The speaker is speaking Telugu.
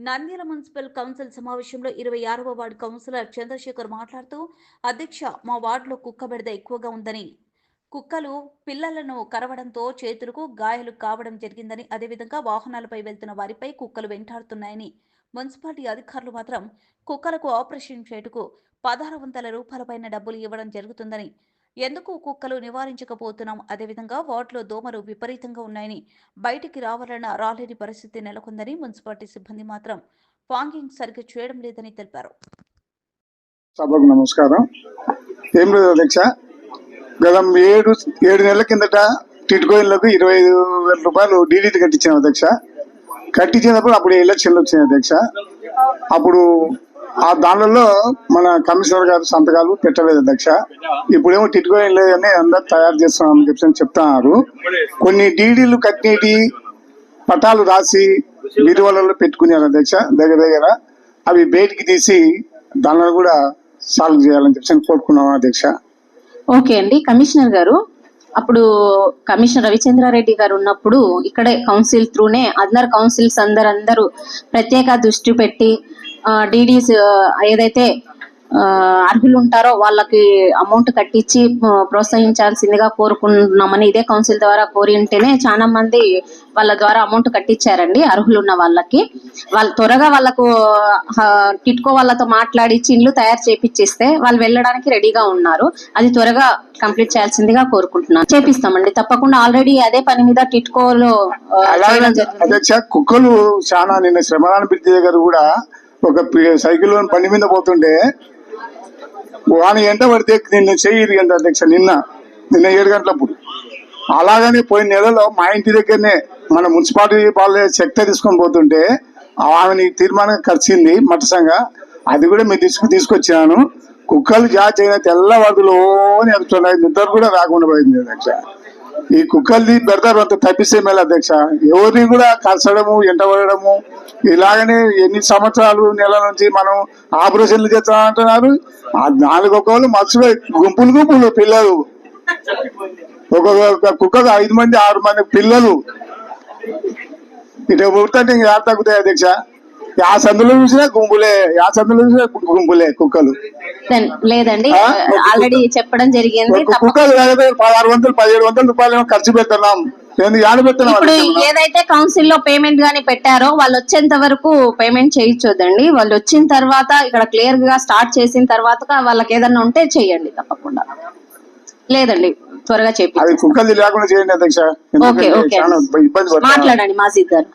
నంద్యాల మున్సిపల్ కౌన్సిల్ సమావేశంలో 26వ వార్డు కౌన్సిలర్ చంద్రశేఖర్ మాట్లాడుతూ, అధ్యక్ష, మా వార్డులో కుక్క బెడద ఎక్కువగా ఉందని, కుక్కలు పిల్లలను కరవడంతో చేతులకు గాయాలు కావడం జరిగిందని, అదేవిధంగా వాహనాలపై వెళ్తున్న వారిపై కుక్కలు వెంటాడుతున్నాయని, మున్సిపాలిటీ అధికారులు మాత్రం కుక్కలకు ఆపరేషన్ చేయుటకు 1600 రూపాయల పైన డబ్బులు ఇవ్వడం జరుగుతుందని, ఎందుకు కుక్కలు నివారించకపోతున్నాం, అదేవిధంగా వార్డులో దోమలు విపరీతంగా ఉన్నాయని, బయటికి రావాలన్నా రాలేని పరిస్థితి నెలకొందని, మున్సిపాలిటీ సిబ్బంది మాత్రం ఫాంగింగ్ సరిగ్గా చేయడం లేదని తెలిపారు. సభకు నమస్కారం. ఏం లేదు అధ్యక్ష, గత 7 నెలల కిందట టిట్కోయిన్లకు 25,000 రూపాయలు డీడీ కట్టించాను అధ్యక్ష. కట్టించినప్పుడు అప్పుడు ఎలక్షన్లు వచ్చినాయి అధ్యక్ష. అప్పుడు ఆ దానిలో మన కమిషనర్ గారు సంతకాలు పెట్టలేదు అధ్యక్ష. ఇప్పుడేమో టిట్కోయిన్ లేదని అందరు తయారు చేస్తున్నామని చెప్పి చెప్తున్నారు. కొన్ని డీడీలు కట్టినటి పటాలు రాసి బీరువాలలో పెట్టుకున్నారు అధ్యక్ష. దగ్గర అవి బయటికి తీసి దానిలో కూడా సాల్వ్ చేయాలని చెప్పి కోరుకున్నాం అధ్యక్ష. ఓకే అండి. కమిషనర్ గారు, అప్పుడు కమిషనర్ రవిచంద్రారెడ్డి గారు ఉన్నప్పుడు ఇక్కడే కౌన్సిల్ త్రూనే అందరు కౌన్సిల్స్ అందరూ ప్రత్యేక దృష్టి పెట్టి డీడీస్ ఏదైతే అర్హులు ఉంటారో వాళ్ళకి అమౌంట్ కట్టించి ప్రోత్సహించాల్సిందిగా కోరుకుంటున్నామని ఇదే కౌన్సిల్ ద్వారా కోరి ఉంటేనే చాలా మంది వాళ్ళ ద్వారా అమౌంట్ కట్టించారండి. అర్హులు ఉన్న వాళ్ళకి వాళ్ళు త్వరగా వాళ్ళకు టిట్కో వాళ్ళతో మాట్లాడిచ్చి ఇండ్లు తయారు చేపిచ్చిస్తే వాళ్ళు వెళ్ళడానికి రెడీగా ఉన్నారు. అది త్వరగా కంప్లీట్ చేయాల్సిందిగా కోరుకుంటున్నాను. చేపిస్తామండి తప్పకుండా. ఆల్రెడీ అదే పని మీద టిట్కోలో కుక్కలు చాలా నిన్న శ్రమదాన బ్రిడ్జి దగ్గర కూడా ఒక సైకిల్ బండి మీద పోతుంటే వాని ఎంట పడితే నిన్న చెయ్యి అధ్యక్ష. నిన్న 7 గంటలప్పుడు అలాగనే పోయిన నెలలో మా ఇంటి దగ్గరనే మన మున్సిపాలిటీ వాళ్ళే చెత్త తీసుకొని పోతుంటే ఆమెని తీర్మానం ఖర్చింది మట్టసంగా. అది కూడా మీరు తీసుకొచ్చినాను. కుక్కలు జాతి అయిన తెల్లవాడులో అని అడుగుతున్నాయి. నిద్ర కూడా రాకుండా పోయింది అధ్యక్ష. ఈ కుక్కల్ని పెడతారు అంత తప్పిస్తే మేలు అధ్యక్ష. ఎవరిని కూడా కలసడము ఎంటబడము ఇలాగనే ఎన్ని సంవత్సరాలు నెల నుంచి మనం ఆపరేషన్లు చేస్తామంటున్నారు. 4 ఒక్కళ్ళు మర్చిపోయి గుంపులు పిల్లలు, ఒక్కొక్క కుక్కకు 5 మంది 6 మంది పిల్లలు ఇటు పుడుతుంటే ఇంకా యాడ తగ్గుతాయి అధ్యక్ష. ఆ సందులో చూసినా గుంపులే కుక్కలు. లేదండి, ఆల్రెడీ చెప్పడం జరిగింది. కుక్కలు 1600 1700 రూపాయలు ఖర్చు పెడుతున్నాం. ఇప్పుడు ఏదైతే కౌన్సిల్ లో పేమెంట్ గానీ పెట్టారో వాళ్ళు వచ్చేంత వరకు పేమెంట్ చేయించొద్దండి. వాళ్ళు వచ్చిన తర్వాత ఇక్కడ క్లియర్ గా స్టార్ట్ చేసిన తర్వాత వాళ్ళకి ఏదన్నా ఉంటే చెయ్యండి తప్పకుండా. లేదండి త్వరగా చేయండి. కుక్కలు లేకుండా చేయండి అధ్యక్ష. ఓకే మాట్లాడండి మాజీద్ గారు.